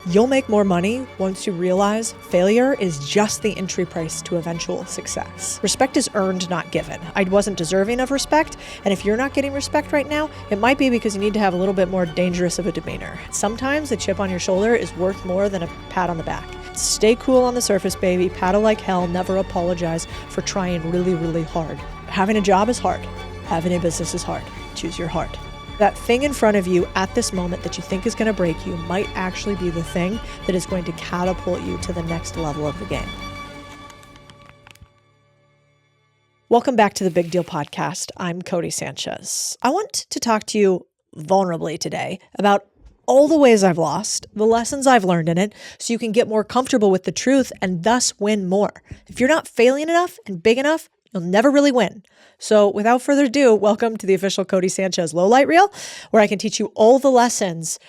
You'll make more money once you realize failure is just the entry price to eventual success. Respect is earned, not given. I wasn't deserving of respect, and if you're not getting respect right now, it might be because you need to have a little bit more dangerous of a demeanor. Sometimes a chip on your shoulder is worth more than a pat on the back. Stay cool on the surface, baby. Paddle like hell. Never apologize for trying really, really hard. Having a job is hard. Having a business is hard. Choose your heart. That thing in front of you at this moment that you think is going to break you might actually be the thing that is going to catapult you to the next level of the game. Welcome back to the Big Deal Podcast. I'm Cody Sanchez. I want to talk to you vulnerably today about all the ways I've lost, the lessons I've learned in it, so you can get more comfortable with the truth and thus win more. If you're not failing enough and big enough, you'll never really win. So without further ado, welcome to the official Cody Sanchez Lowlight Reel, where I can teach you all the lessons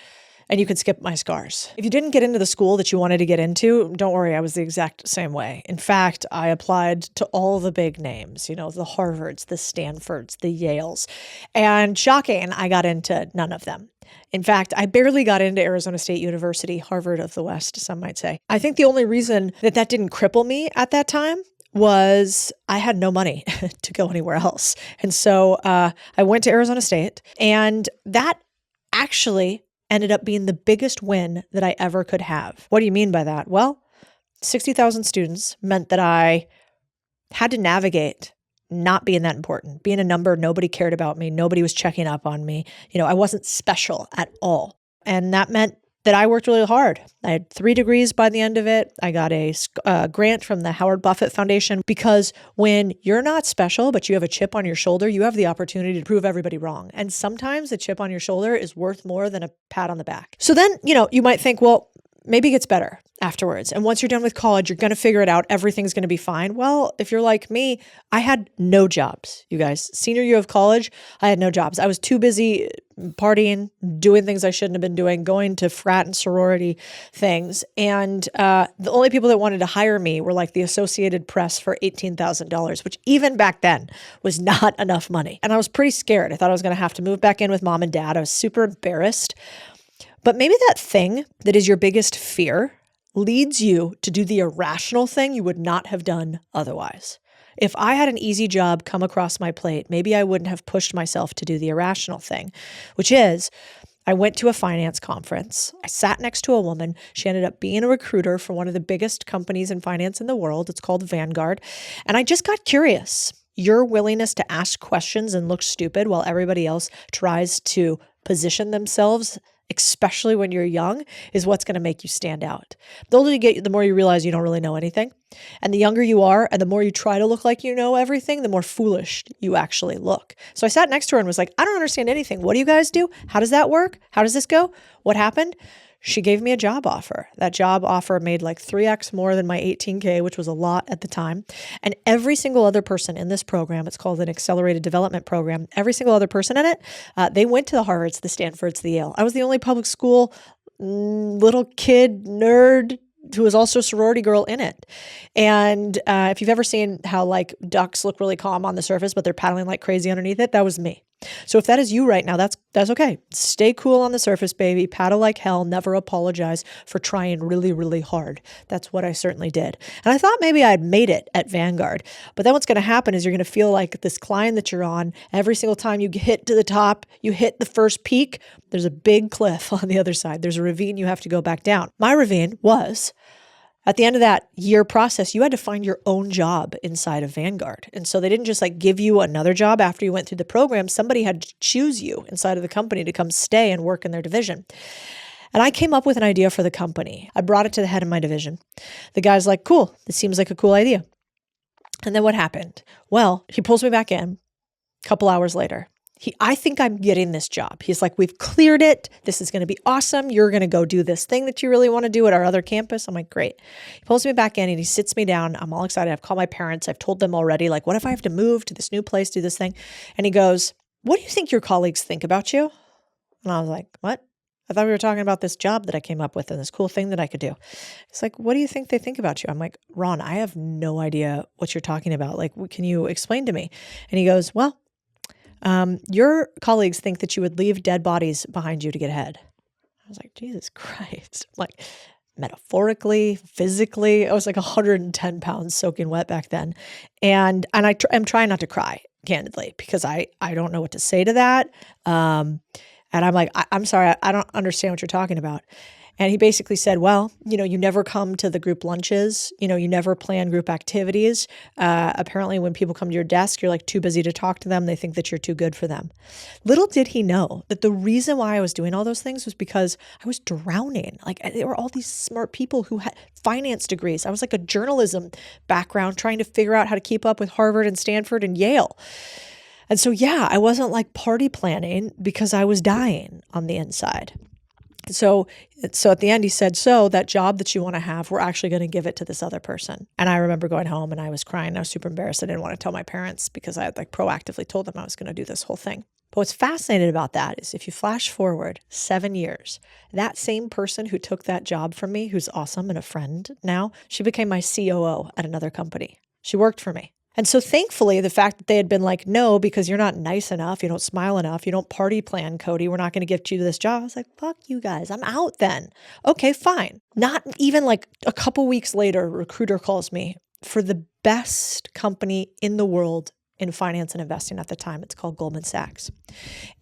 and you can skip my scars. If you didn't get into the school that you wanted to get into, don't worry, I was the exact same way. In fact, I applied to all the big names, the Harvards, the Stanfords, the Yales. And shocking, I got into none of them. In fact, I barely got into Arizona State University, Harvard of the West, some might say. I think the only reason that didn't cripple me at that time was I had no money to go anywhere else. And so I went to Arizona State, and that actually ended up being the biggest win that I ever could have. What do you mean by that? Well, 60,000 students meant that I had to navigate not being that important, being a number. Nobody cared about me. Nobody was checking up on me. I wasn't special at all. And that meant that I worked really hard. I had 3 degrees by the end of it. I got a grant from the Howard Buffett Foundation, because when you're not special, but you have a chip on your shoulder, you have the opportunity to prove everybody wrong. And sometimes a chip on your shoulder is worth more than a pat on the back. So then, you might think, well, maybe it gets better afterwards. And once you're done with college, you're going to figure it out. Everything's going to be fine. Well, if you're like me, I had no jobs, you guys. Senior year of college, I had no jobs. I was too busy partying, doing things I shouldn't have been doing, going to frat and sorority things. And the only people that wanted to hire me were like the Associated Press for $18,000, which even back then was not enough money. And I was pretty scared. I thought I was going to have to move back in with mom and dad. I was super embarrassed. But maybe that thing that is your biggest fear leads you to do the irrational thing you would not have done otherwise. If I had an easy job come across my plate, maybe I wouldn't have pushed myself to do the irrational thing, which is I went to a finance conference. I sat next to a woman. She ended up being a recruiter for one of the biggest companies in finance in the world. It's called Vanguard. And I just got curious. Your willingness to ask questions and look stupid while everybody else tries to position themselves, especially when you're young, is what's going to make you stand out. The older you get, the more you realize you don't really know anything. And the younger you are, and the more you try to look like you know everything, the more foolish you actually look. So I sat next to her and was like, I don't understand anything. What do you guys do? How does that work? How does this go? What happened? She gave me a job offer. That job offer made like 3x more than my $18K, which was a lot at the time. And every single other person in this program, it's called an accelerated development program, every single other person in it, they went to the Harvards, the Stanfords, the Yale. I was the only public school little kid nerd who was also a sorority girl in it. And if you've ever seen how like ducks look really calm on the surface, but they're paddling like crazy underneath it, that was me. So if that is you right now, that's okay. Stay cool on the surface, baby. Paddle like hell. Never apologize for trying really, really hard. That's what I certainly did. And I thought maybe I'd made it at Vanguard. But then what's going to happen is you're going to feel like this climb that you're on. Every single time you hit to the top, you hit the first peak, there's a big cliff on the other side. There's a ravine you have to go back down. My ravine was, at the end of that year process, you had to find your own job inside of Vanguard. And so they didn't just like give you another job after you went through the program. Somebody had to choose you inside of the company to come stay and work in their division. And I came up with an idea for the company. I brought it to the head of my division. The guy's like, cool, this seems like a cool idea. And then what happened? Well, he pulls me back in a couple hours later. I think I'm getting this job. He's like, we've cleared it. This is going to be awesome. You're going to go do this thing that you really want to do at our other campus. I'm like, great. He pulls me back in and he sits me down. I'm all excited. I've called my parents. I've told them already, like, what if I have to move to this new place, do this thing? And he goes, what do you think your colleagues think about you? And I was like, what? I thought we were talking about this job that I came up with and this cool thing that I could do. He's like, what do you think they think about you? I'm like, Ron, I have no idea what you're talking about. Like, can you explain to me? And he goes, well, your colleagues think that you would leave dead bodies behind you to get ahead. I was like, Jesus Christ. I'm like, metaphorically, physically. I was like 110 pounds soaking wet back then. And I'm trying not to cry, candidly, because I don't know what to say to that. And I'm like, I'm sorry, I don't understand what you're talking about. And he basically said, well, you never come to the group lunches. You never plan group activities. Apparently, when people come to your desk, you're like too busy to talk to them. They think that you're too good for them. Little did he know that the reason why I was doing all those things was because I was drowning. Like, there were all these smart people who had finance degrees. I was like a journalism background trying to figure out how to keep up with Harvard and Stanford and Yale. And so, yeah, I wasn't like party planning because I was dying on the inside. So at the end, he said, so that job that you want to have, we're actually going to give it to this other person. And I remember going home and I was crying. I was super embarrassed. I didn't want to tell my parents because I had like proactively told them I was going to do this whole thing. But what's fascinating about that is if you flash forward 7 years, that same person who took that job from me, who's awesome and a friend now, she became my COO at another company. She worked for me. And so thankfully, the fact that they had been like, no, because you're not nice enough, you don't smile enough, you don't party plan, Cody, we're not going to get you to this job. I was like, fuck you guys, I'm out then. Okay, fine. Not even like a couple weeks later, a recruiter calls me for the best company in the world in finance and investing at the time. It's called Goldman Sachs.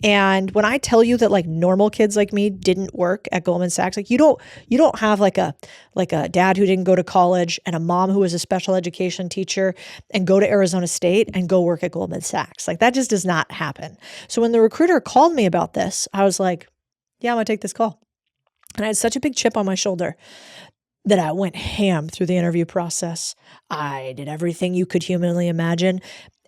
And when I tell you that like normal kids like me didn't work at Goldman Sachs, like you don't have like a dad who didn't go to college and a mom who was a special education teacher and go to Arizona State and go work at Goldman Sachs. Like that just does not happen. So when the recruiter called me about this, I was like, yeah, I'm gonna take this call. And I had such a big chip on my shoulder that I went ham through the interview process. I did everything you could humanly imagine.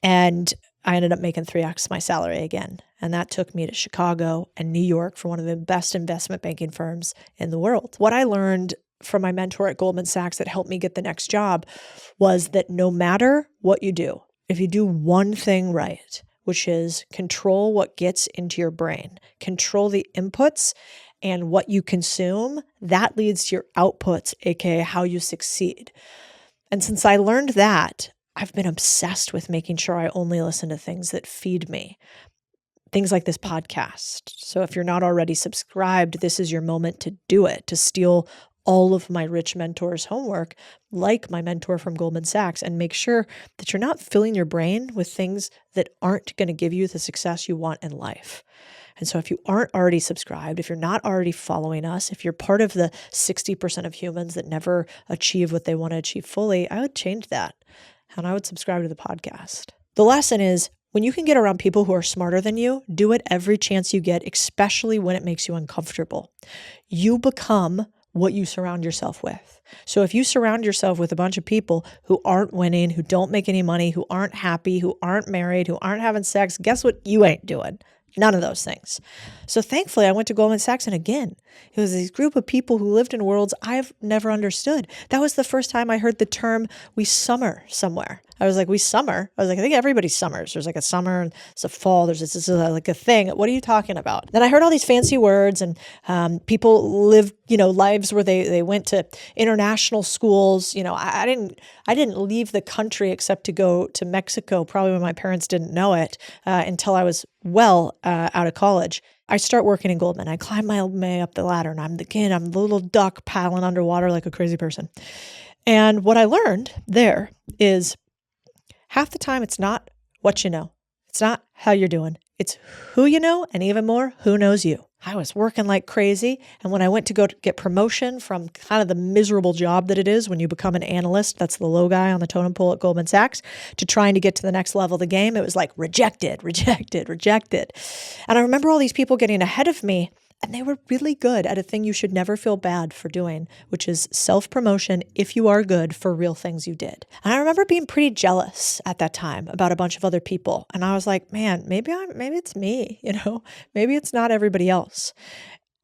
And I ended up making 3x my salary again. And that took me to Chicago and New York for one of the best investment banking firms in the world. What I learned from my mentor at Goldman Sachs that helped me get the next job was that no matter what you do, if you do one thing right, which is control what gets into your brain, control the inputs and what you consume, that leads to your outputs, aka how you succeed. And since I learned that, I've been obsessed with making sure I only listen to things that feed me. Things like this podcast. So if you're not already subscribed, this is your moment to do it, to steal all of my rich mentors' homework, like my mentor from Goldman Sachs, and make sure that you're not filling your brain with things that aren't going to give you the success you want in life. And so if you aren't already subscribed, if you're not already following us, if you're part of the 60% of humans that never achieve what they want to achieve fully, I would change that. And I would subscribe to the podcast. The lesson is when you can get around people who are smarter than you, do it every chance you get, especially when it makes you uncomfortable. You become what you surround yourself with. So if you surround yourself with a bunch of people who aren't winning, who don't make any money, who aren't happy, who aren't married, who aren't having sex, guess what you ain't doing? None of those things. So thankfully, I went to Goldman Sachs, and again, it was this group of people who lived in worlds I've never understood. That was the first time I heard the term, we summer somewhere. I was like, we summer? I was like, I think everybody summers. There's like a summer, and it's a fall, there's this like a thing. What are you talking about? Then I heard all these fancy words, and people live, lives where they went to international schools. I didn't leave the country except to go to Mexico, probably when my parents didn't know it, until I was well out of college. I start working in Goldman. I climb my way up the ladder, and I'm the little duck paddling underwater like a crazy person. And what I learned there is half the time it's not what you know. It's not how you're doing. It's who you know, and even more, who knows you. I was working like crazy. And when I went to go to get promotion from kind of the miserable job that it is when you become an analyst, that's the low guy on the totem pole at Goldman Sachs, to trying to get to the next level of the game, it was like rejected, rejected, rejected. And I remember all these people getting ahead of me, and they were really good at a thing you should never feel bad for doing, which is self-promotion if you are good for real things you did. And I remember being pretty jealous at that time about a bunch of other people. And I was like, man, maybe it's me, maybe it's not everybody else.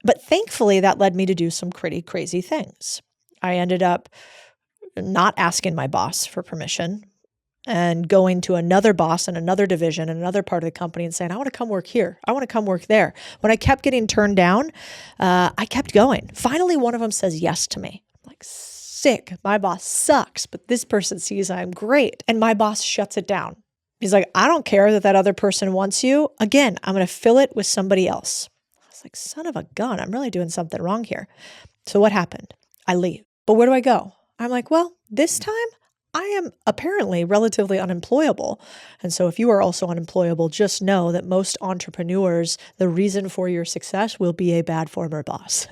But thankfully, that led me to do some pretty crazy things. I ended up not asking my boss for permission and going to another boss in another division in another part of the company and saying, I want to come work here. I want to come work there. When I kept getting turned down, I kept going. Finally, one of them says yes to me. I'm like, sick. My boss sucks, but this person sees I'm great. And my boss shuts it down. He's like, I don't care that other person wants you. Again, I'm going to fill it with somebody else. I was like, son of a gun, I'm really doing something wrong here. So what happened? I leave. But where do I go? I'm like, well, this time I am apparently relatively unemployable. And so if you are also unemployable, just know that most entrepreneurs, the reason for your success will be a bad former boss.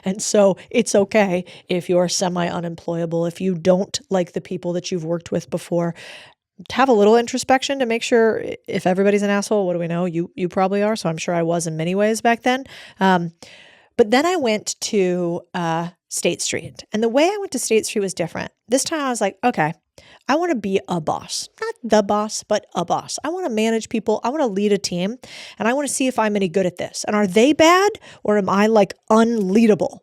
And so it's okay if you're semi-unemployable, if you don't like the people that you've worked with before. Have a little introspection to make sure if everybody's an asshole, what do we know? You probably are. So I'm sure I was in many ways back then. But then I went to State Street. And the way I went to State Street was different. This time I was like, okay, I want to be a boss. Not the boss, but a boss. I want to manage people. I want to lead a team. And I want to see if I'm any good at this. And are they bad or am I like unleadable?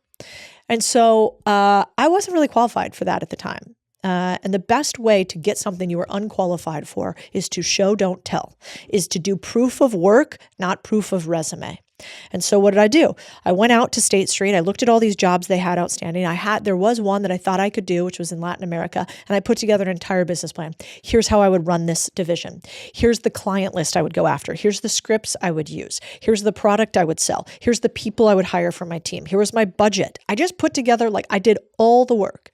And so I wasn't really qualified for that at the time. And the best way to get something you are unqualified for is to show, don't tell, is to do proof of work, not proof of resume. And so what did I do? I went out to State Street. I looked at all these jobs they had outstanding. There was one that I thought I could do, which was in Latin America. And I put together an entire business plan. Here's how I would run this division. Here's the client list I would go after. Here's the scripts I would use. Here's the product I would sell. Here's the people I would hire for my team. Here was my budget. I just put together, like I did all the work.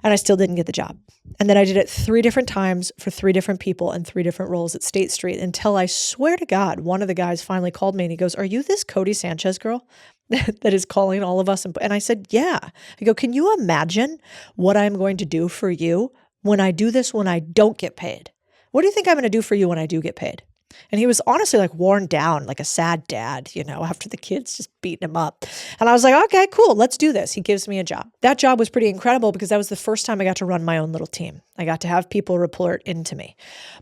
And I still didn't get the job. And then I did it 3 different times for 3 different people and 3 different roles at State Street until I swear to God, one of the guys finally called me and he goes, "Are you this Cody Sanchez girl that is calling all of us?" And I said, "Yeah." I go, "Can you imagine what I'm going to do for you when I do this when I don't get paid? What do you think I'm going to do for you when I do get paid?" And he was honestly like worn down, like a sad dad, after the kids just beating him up. And I was like, okay, cool, let's do this. He gives me a job. That job was pretty incredible because that was the first time I got to run my own little team. I got to have people report into me.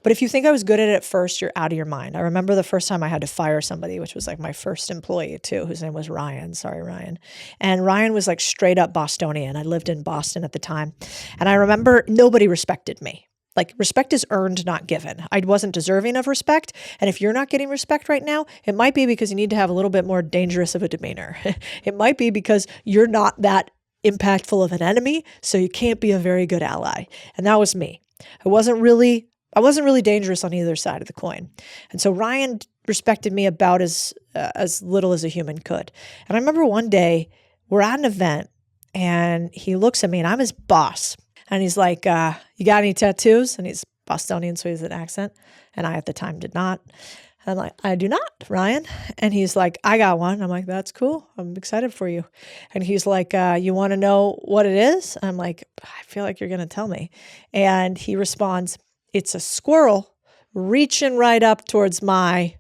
But if you think I was good at it at first, you're out of your mind. I remember the first time I had to fire somebody, which was like my first employee too, whose name was Ryan. Sorry, Ryan. And Ryan was like straight up Bostonian. I lived in Boston at the time. And I remember nobody respected me. Like respect is earned, not given. I wasn't deserving of respect. And if you're not getting respect right now, it might be because you need to have a little bit more dangerous of a demeanor. It might be because you're not that impactful of an enemy, so you can't be a very good ally. And that was me. I wasn't really dangerous on either side of the coin. And so Ryan respected me about as little as a human could. And I remember one day we're at an event and he looks at me and I'm his boss. And he's like, "You got any tattoos?" And he's Bostonian, so he has an accent. And I at the time did not. And I'm like, "I do not, Ryan." And he's like, "I got one." I'm like, "That's cool. I'm excited for you." And he's like, "You want to know what it is?" I'm like, "I feel like you're going to tell me." And he responds, "It's a squirrel reaching right up towards my..."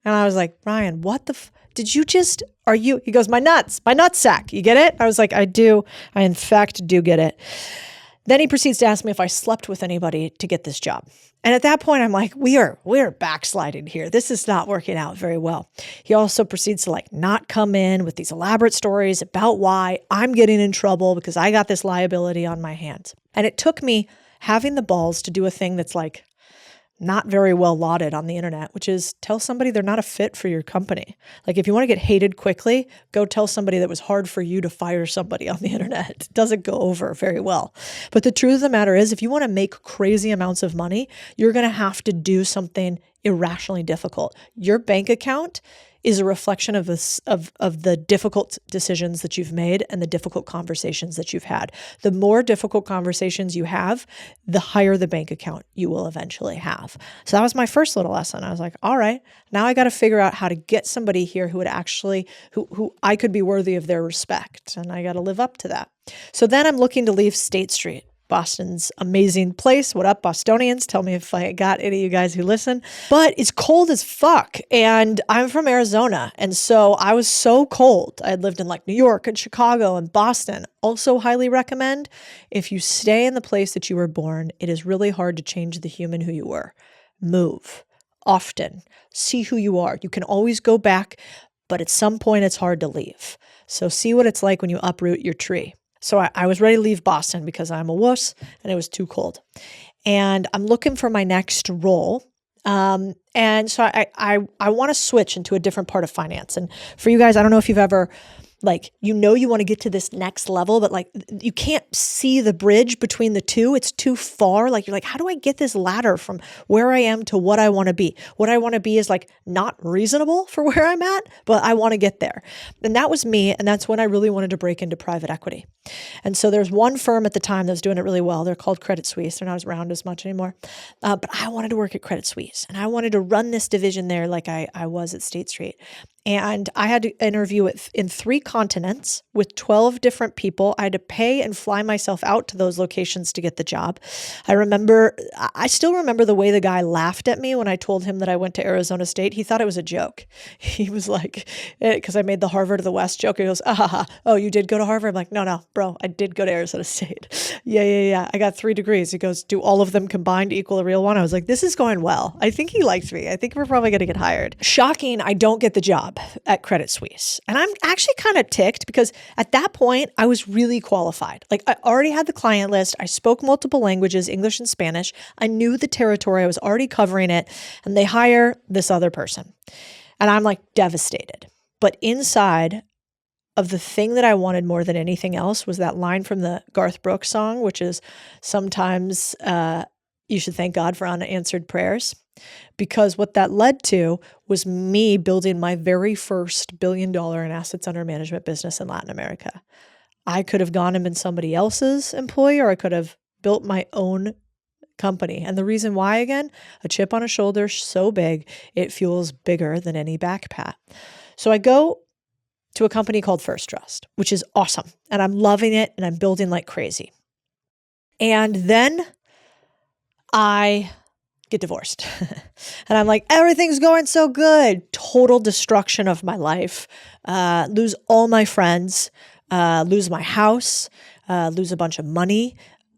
And I was like, "Ryan, what the did you just, he goes, my nutsack. You get it?" I was like, "I do. I in fact do get it." Then he proceeds to ask me if I slept with anybody to get this job. And at that point, I'm like, we are backsliding here. This is not working out very well. He also proceeds to like not come in with these elaborate stories about why I'm getting in trouble because I got this liability on my hands. And it took me having the balls to do a thing that's like not very well lauded on the internet, which is tell somebody they're not a fit for your company. Like if you want to get hated quickly, go tell somebody that was hard for you to fire somebody on the internet. It doesn't go over very well. But the truth of the matter is, if you want to make crazy amounts of money, you're going to have to do something irrationally difficult. Your bank account is a reflection of the difficult decisions that you've made and the difficult conversations that you've had. The more difficult conversations you have, the higher the bank account you will eventually have. So that was my first little lesson. I was like, all right, now I got to figure out how to get somebody here who would actually, who I could be worthy of their respect. And I got to live up to that. So then I'm looking to leave State Street, Boston's amazing place. What up, Bostonians? Tell me if I got any of you guys who listen. But it's cold as fuck. And I'm from Arizona. And so I was so cold. I had lived in like New York and Chicago and Boston. Also highly recommend, if you stay in the place that you were born, it is really hard to change the human who you were. Move often. See who you are. You can always go back, but at some point it's hard to leave. So see what it's like when you uproot your tree. So I was ready to leave Boston because I'm a wuss and it was too cold. And I'm looking for my next role. And so I want to switch into a different part of finance. And for you guys, I don't know if you've ever Like, you want to get to this next level, but like you can't see the bridge between the two. It's too far. Like, you're like, how do I get this ladder from where I am to what I want to be? What I want to be is like not reasonable for where I'm at, but I want to get there. And that was me. And that's when I really wanted to break into private equity. And so there's one firm at the time that was doing it really well. They're called Credit Suisse. They're not around as much anymore. But I wanted to work at Credit Suisse, and I wanted to run this division there like I was at State Street. And I had to interview in 3 continents with 12 different people. I had to pay and fly myself out to those locations to get the job. I still remember the way the guy laughed at me when I told him that I went to Arizona State. He thought it was a joke. He was like, because I made the Harvard of the West joke. He goes, oh, you did go to Harvard? I'm like, no, bro, I did go to Arizona State. Yeah. I got 3 degrees. He goes, do all of them combined equal a real one? I was like, this is going well. I think he likes me. I think we're probably going to get hired. Shocking, I don't get the job at Credit Suisse. And I'm actually kind of ticked because at that point, I was really qualified. Like, I already had the client list. I spoke multiple languages, English and Spanish. I knew the territory. I was already covering it. And they hire this other person. And I'm like devastated. But inside of the thing that I wanted more than anything else was that line from the Garth Brooks song, which is sometimes you should thank God for unanswered prayers. Because what that led to was me building my very first $1 billion in assets under management business in Latin America. I could have gone and been somebody else's employee, or I could have built my own company. And the reason why, again, a chip on a shoulder so big, it feels bigger than any back pat. So I go to a company called First Trust, which is awesome. And I'm loving it, and I'm building like crazy. And then I get divorced. And I'm like, everything's going so good. Total destruction of my life. Lose all my friends. Lose my house. Lose a bunch of money.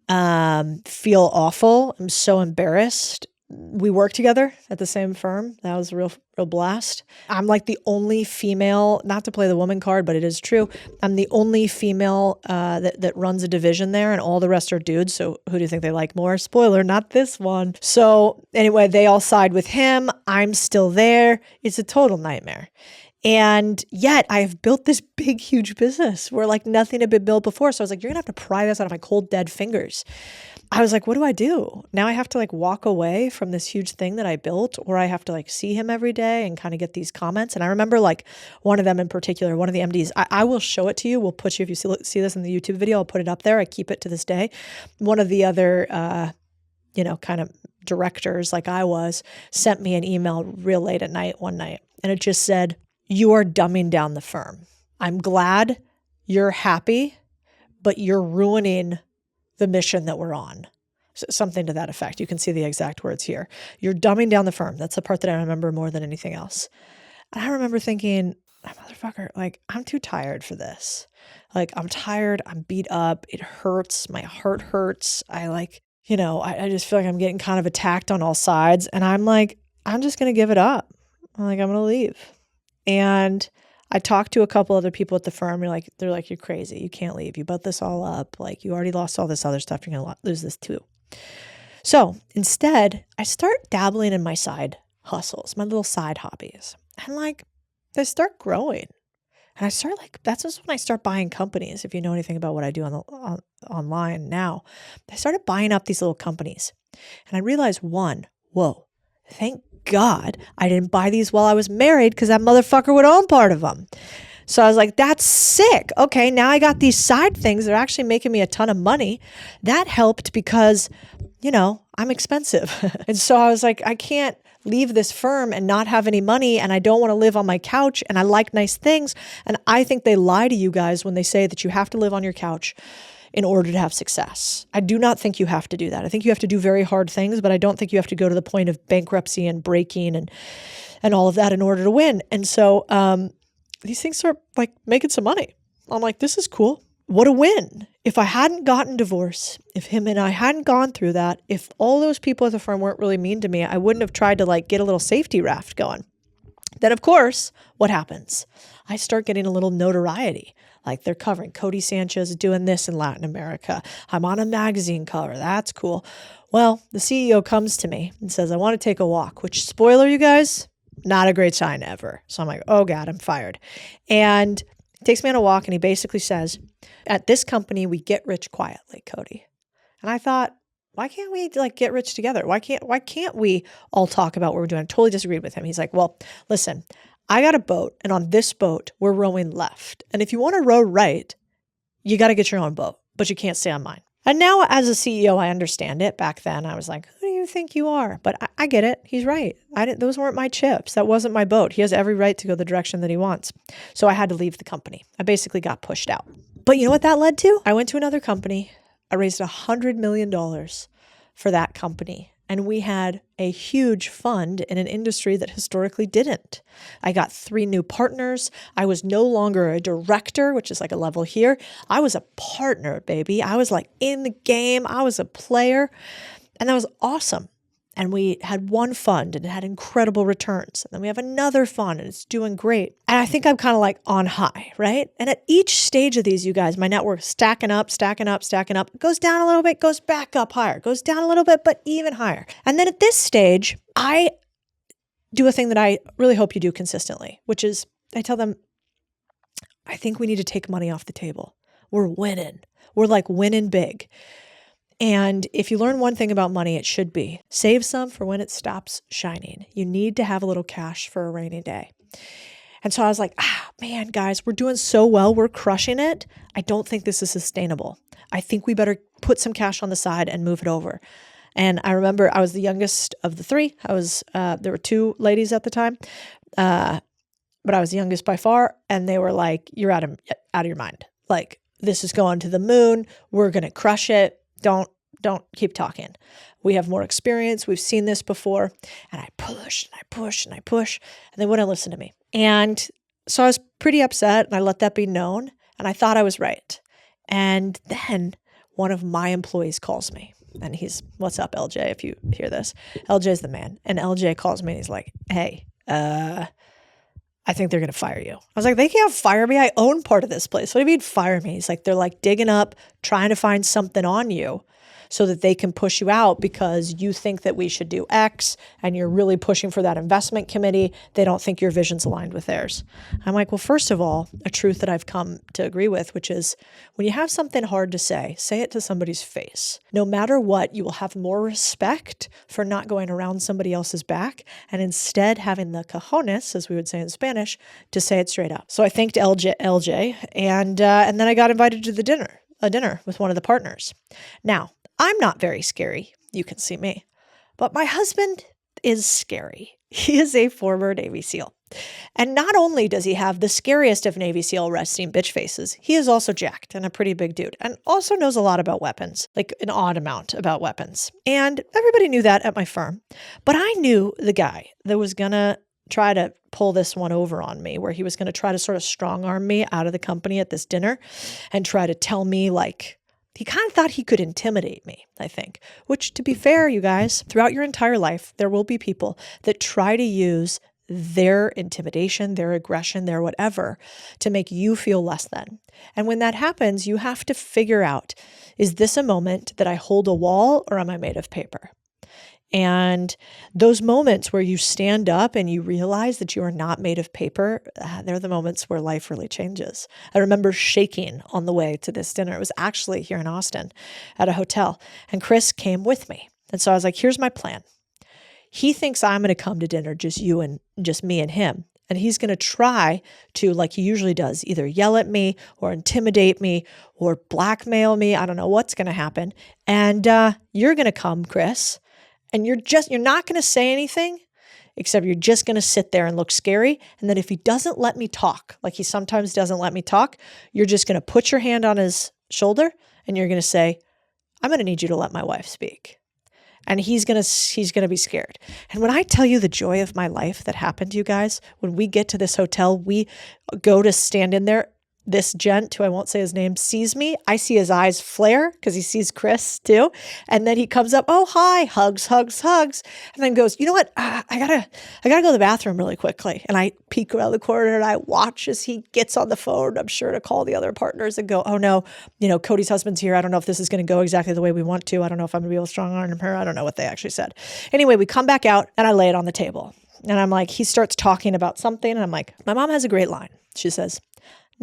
Feel awful. I'm so embarrassed. We work together at the same firm. That was a real blast. I'm like the only female, not to play the woman card, but it is true. I'm the only female that runs a division there, and all the rest are dudes. So who do you think they like more? Spoiler, not this one. So anyway, they all side with him. I'm still there. It's a total nightmare. And yet I have built this big, huge business where like nothing had been built before. So I was like, you're gonna have to pry this out of my cold, dead fingers. I was like, what do I do? Now I have to like walk away from this huge thing that I built, or I have to like see him every day and kind of get these comments. And I remember like one of them in particular, one of the MDs, I will show it to you. We'll put you, if you see this in the YouTube video, I'll put it up there. I keep it to this day. One of the other, kind of directors like I was, sent me an email real late at night one night. And it just said, you are dumbing down the firm. I'm glad you're happy, but you're ruining the mission that we're on. Something to that effect. You can see the exact words here. You're dumbing down the firm. That's the part that I remember more than anything else. And I remember thinking, motherfucker, like, I'm too tired for this. Like, I'm tired. I'm beat up. It hurts. My heart hurts. I just feel like I'm getting kind of attacked on all sides. And I'm like, I'm just going to give it up. I'm going to leave. And I talked to a couple other people at the firm. They're like, you're crazy. You can't leave. You built this all up. Like, you already lost all this other stuff. You're going to lose this too. So instead, I start dabbling in my side hustles, my little side hobbies. And like, they start growing. And I start that's just when I start buying companies. If you know anything about what I do online now, I started buying up these little companies. And I realized whoa, thank God I didn't buy these while I was married, because that motherfucker would own part of them. So I was like, that's sick. Okay, now I got these side things that are actually making me a ton of money. That helped because, I'm expensive. And so I was like, I can't leave this firm and not have any money, and I don't want to live on my couch, and I like nice things. And I think they lie to you guys when they say that you have to live on your couch in order to have success. I do not think you have to do that. I think you have to do very hard things, but I don't think you have to go to the point of bankruptcy and breaking and all of that in order to win. And so these things start like making some money. I'm like, this is cool. What a win. If I hadn't gotten divorced, if him and I hadn't gone through that, if all those people at the firm weren't really mean to me, I wouldn't have tried to like get a little safety raft going. Then of course, what happens? I start getting a little notoriety. Like, they're covering Cody Sanchez doing this in Latin America. I'm on a magazine cover. That's cool. Well, the CEO comes to me and says, I want to take a walk, which, spoiler, you guys, not a great sign ever. So I'm like, oh God, I'm fired. And He takes me on a walk and he basically says, at this company, we get rich quietly, Cody. And I thought, why can't we get rich together? Why can't we all talk about what we're doing? I totally disagreed with him. He's like, well, listen, I got a boat, and on this boat, we're rowing left. And if you want to row right, you got to get your own boat, but you can't stay on mine. And now as a CEO, I understand it. Back then, I was like, who do you think you are? But I get it. He's right. Those weren't my chips. That wasn't my boat. He has every right to go the direction that he wants. So I had to leave the company. I basically got pushed out. But you know what that led to? I went to another company. I raised $100 million for that company. And we had a huge fund in an industry that historically didn't. I got 3 new partners. I was no longer a director, which is like a level here. I was a partner, baby. I was like in the game. I was a player. And that was awesome. And we had one fund and it had incredible returns. And then we have another fund and it's doing great. And I think I'm kind of like on high, right? And at each stage of these, you guys, my network is stacking up, it goes down a little bit, goes back up higher, goes down a little bit, but even higher. And then at this stage, I do a thing that I really hope you do consistently, which is I tell them, I think we need to take money off the table. We're winning. We're like winning big. And if you learn one thing about money, it should be save some for when it stops shining. You need to have a little cash for a rainy day. And so I was like, man, guys, we're doing so well. We're crushing it. I don't think this is sustainable. I think we better put some cash on the side and move it over. And I remember I was the youngest of the 3. There were 2 ladies at the time, but I was the youngest by far. And they were like, you're out of your mind. Like, this is going to the moon. We're going to crush it. Don't keep talking. We have more experience. We've seen this before. And I pushed and I pushed and I pushed, and they wouldn't listen to me. And so I was pretty upset, and I let that be known. And I thought I was right. And then one of my employees calls me, and he's, what's up, LJ, if you hear this. LJ's the man. And LJ calls me and he's like, hey, I think they're going to fire you. I was like, they can't fire me. I own part of this place. What do you mean fire me? He's like, they're like digging up, trying to find something on you so that they can push you out because you think that we should do X and you're really pushing for that investment committee. They don't think your vision's aligned with theirs. I'm like, well, first of all, a truth that I've come to agree with, which is when you have something hard to say it to somebody's face. No matter what, you will have more respect for not going around somebody else's back and instead having the cojones, as we would say in Spanish, to say it straight up. So I thanked LJ and then I got invited to a dinner with one of the partners. Now, I'm not very scary. You can see me. But my husband is scary. He is a former Navy SEAL. And not only does he have the scariest of Navy SEAL resting bitch faces, he is also jacked and a pretty big dude and also knows a lot about weapons, like an odd amount about weapons. And everybody knew that at my firm. But I knew the guy that was going to try to pull this one over on me, where he was going to try to sort of strong arm me out of the company at this dinner and try to tell me like, he kind of thought he could intimidate me, I think, which, to be fair, you guys, throughout your entire life, there will be people that try to use their intimidation, their aggression, their whatever to make you feel less than. And when that happens, you have to figure out, is this a moment that I hold a wall or am I made of paper? And those moments where you stand up and you realize that you are not made of paper, they're the moments where life really changes. I remember shaking on the way to this dinner. It was actually here in Austin at a hotel. And Chris came with me. And so I was like, here's my plan. He thinks I'm going to come to dinner, just me and him. And he's going to try to, like he usually does, either yell at me or intimidate me or blackmail me. I don't know what's going to happen. And you're going to come, Chris. And you're not going to say anything, except you're just going to sit there and look scary. And then if he doesn't let me talk, like he sometimes doesn't let me talk, you're just going to put your hand on his shoulder and you're going to say, I'm going to need you to let my wife speak. And he's going to be scared. And when I tell you the joy of my life that happened, you guys, when we get to this hotel, we go to stand in there. This gent, who I won't say his name, sees me. I see his eyes flare because he sees Chris too. And then he comes up, oh, hi, hugs. And then goes, you know what? I gotta go to the bathroom really quickly. And I peek around the corner and I watch as he gets on the phone. I'm sure to call the other partners and go, oh no, Cody's husband's here. I don't know if this is going to go exactly the way we want to. I don't know if I'm going to be able to strong arm her. I don't know what they actually said. Anyway, we come back out and I lay it on the table. And I'm like, he starts talking about something. And I'm like, my mom has a great line. She says,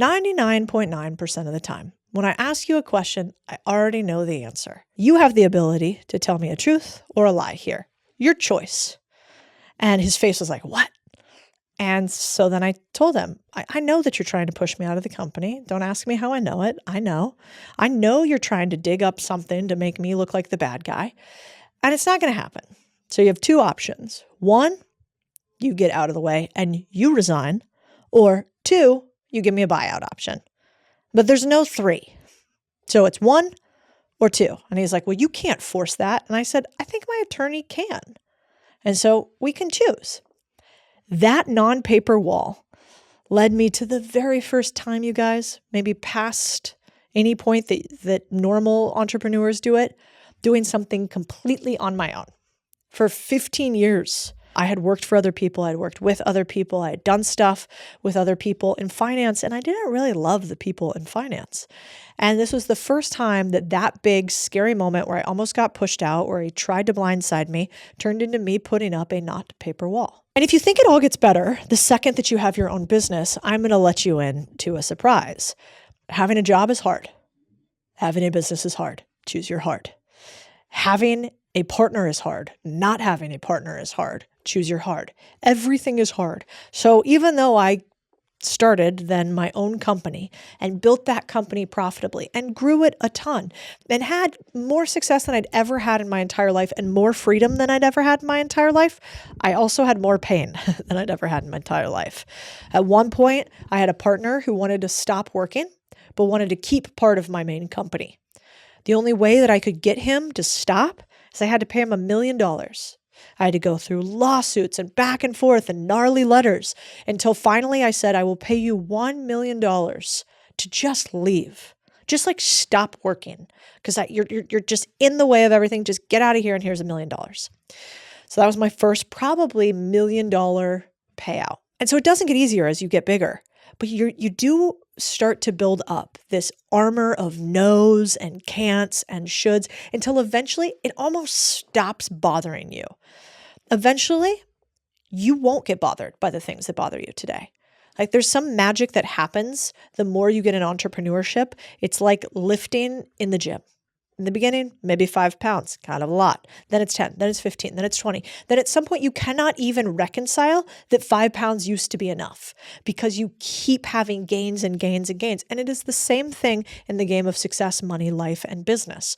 99.9% of the time, when I ask you a question, I already know the answer. You have the ability to tell me a truth or a lie here. Your choice. And his face was like, what? And so then I told him, I know that you're trying to push me out of the company. Don't ask me how I know it. I know. I know you're trying to dig up something to make me look like the bad guy. And it's not going to happen. So you have two options. One, you get out of the way and you resign. Or two, you give me a buyout option. But there's no three. So it's one or two. And he's like, well, you can't force that. And I said, I think my attorney can. And so we can choose. That non-paper wall led me to the very first time, you guys, maybe past any point that normal entrepreneurs do it, doing something completely on my own. For 15 years, I had worked for other people. I had worked with other people. I had done stuff with other people in finance, and I didn't really love the people in finance. And this was the first time that big, scary moment where I almost got pushed out, where he tried to blindside me, turned into me putting up a not paper wall. And if you think it all gets better the second that you have your own business, I'm going to let you in to a surprise. Having a job is hard. Having a business is hard. Choose your hard. Having a partner is hard. Not having a partner is hard. Choose your hard. Everything is hard. So even though I started then my own company and built that company profitably and grew it a ton and had more success than I'd ever had in my entire life and more freedom than I'd ever had in my entire life, I also had more pain than I'd ever had in my entire life. At one point, I had a partner who wanted to stop working, but wanted to keep part of my main company. The only way that I could get him to stop is I had to pay him $1 million. I had to go through lawsuits and back and forth and gnarly letters until finally I said, I will pay you $1 million to just leave. Just like stop working because you're just in the way of everything. Just get out of here and here's $1 million. So that was my first probably $1 million payout. And so it doesn't get easier as you get bigger, but you do start to build up this armor of no's and can'ts and shoulds until eventually it almost stops bothering you. Eventually, you won't get bothered by the things that bother you today. Like there's some magic that happens the more you get in entrepreneurship. It's like lifting in the gym. In the beginning, maybe 5 pounds, kind of a lot. Then it's 10, then it's 15, then it's 20. Then at some point you cannot even reconcile that 5 pounds used to be enough because you keep having gains and gains and gains. And it is the same thing in the game of success, money, life, and business.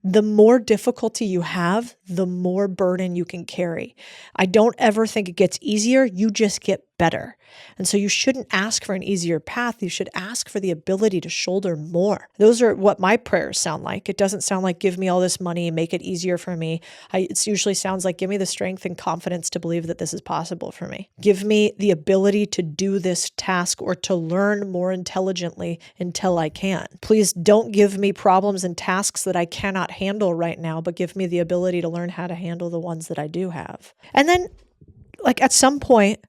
The more difficulty you have, the more burden you can carry. I don't ever think it gets easier. You just get better. And so you shouldn't ask for an easier path. You should ask for the ability to shoulder more. Those are what my prayers sound like. It doesn't sound like give me all this money, make it easier for me. It usually sounds like give me the strength and confidence to believe that this is possible for me. Give me the ability to do this task or to learn more intelligently until I can. Please don't give me problems and tasks that I cannot handle right now, but give me the ability to learn how to handle the ones that I do have. And then like at some point,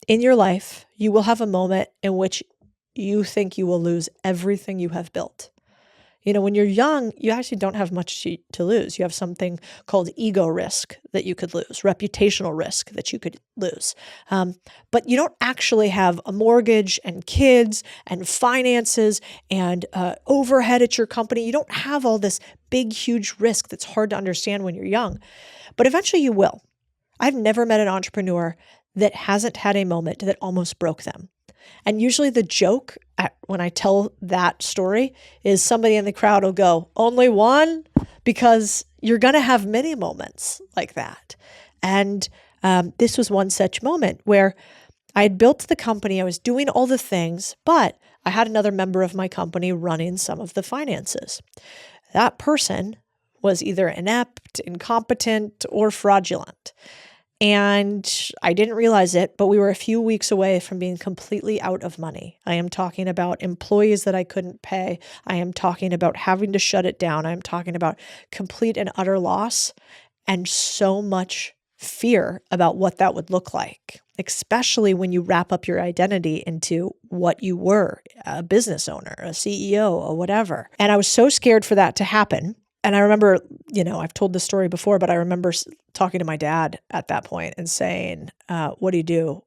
in your life, you will have a moment in which you think you will lose everything you have built. You know, when you're young, you actually don't have much to lose. You have something called ego risk that you could lose, reputational risk that you could lose. But you don't actually have a mortgage and kids and finances and overhead at your company. You don't have all this big, huge risk that's hard to understand when you're young. But eventually you will. I've never met an entrepreneur that hasn't had a moment that almost broke them. And usually the joke when I tell that story is somebody in the crowd will go, only one? Because you're going to have many moments like that. And this was one such moment where I had built the company, I was doing all the things, but I had another member of my company running some of the finances. That person was either inept, incompetent, or fraudulent. And I didn't realize it, but we were a few weeks away from being completely out of money. I am talking about employees that I couldn't pay. I am talking about having to shut it down. I am talking about complete and utter loss and so much fear about what that would look like, especially when you wrap up your identity into what you were, a business owner, a CEO, or whatever. And I was so scared for that to happen. And I remember, I've told this story before, but I remember talking to my dad at that point and saying, what do you do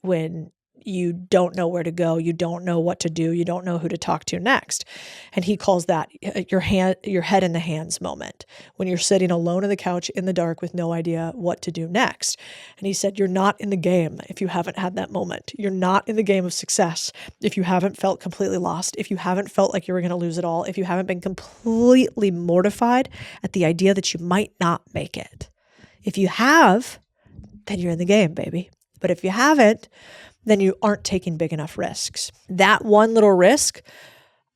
when you don't know where to go, you don't know what to do, you don't know who to talk to next. And he calls that your head in the hands moment, when you're sitting alone on the couch in the dark with no idea what to do next. And he said, you're not in the game if you haven't had that moment. You're not in the game of success if you haven't felt completely lost, if you haven't felt like you were going to lose it all, if you haven't been completely mortified at the idea that you might not make it. If you have, then you're in the game, baby. But if you haven't, then you aren't taking big enough risks. That one little risk,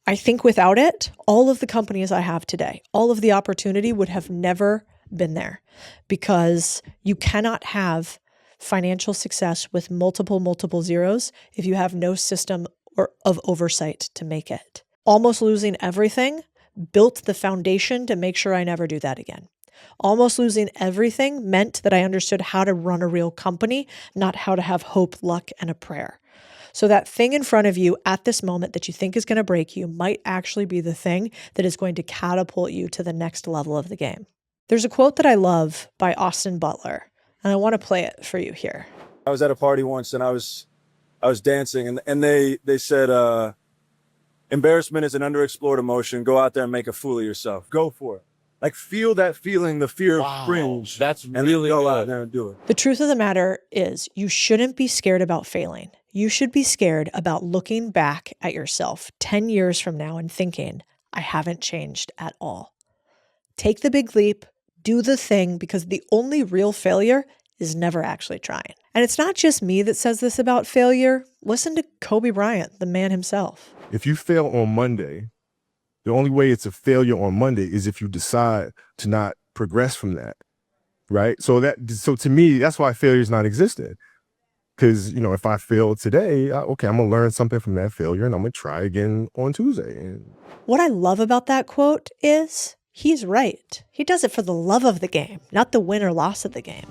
I think without it, all of the companies I have today, all of the opportunity would have never been there, because you cannot have financial success with multiple zeros if you have no system of oversight to make it. Almost losing everything built the foundation to make sure I never do that again. Almost losing everything meant that I understood how to run a real company, not how to have hope, luck, and a prayer. So that thing in front of you at this moment that you think is going to break you might actually be the thing that is going to catapult you to the next level of the game. There's a quote that I love by Austin Butler, and I want to play it for you here. I was at a party once and I was dancing and they said, embarrassment is an underexplored emotion. Go out there and make a fool of yourself. Go for it. Like, feel that feeling, the fear of cringe. That's and really go good. out there and do it. The truth of the matter is, you shouldn't be scared about failing. You should be scared about looking back at yourself 10 years from now and thinking, I haven't changed at all. Take the big leap, do the thing, because the only real failure is never actually trying. And it's not just me that says this about failure. Listen to Kobe Bryant, the man himself. If you fail on Monday, the only way it's a failure on Monday is if you decide to not progress from that, right? So to me, that's why failure is not existent. Because, if I fail today, I'm going to learn something from that failure and I'm going to try again on Tuesday. What I love about that quote is he's right. He does it for the love of the game, not the win or loss of the game.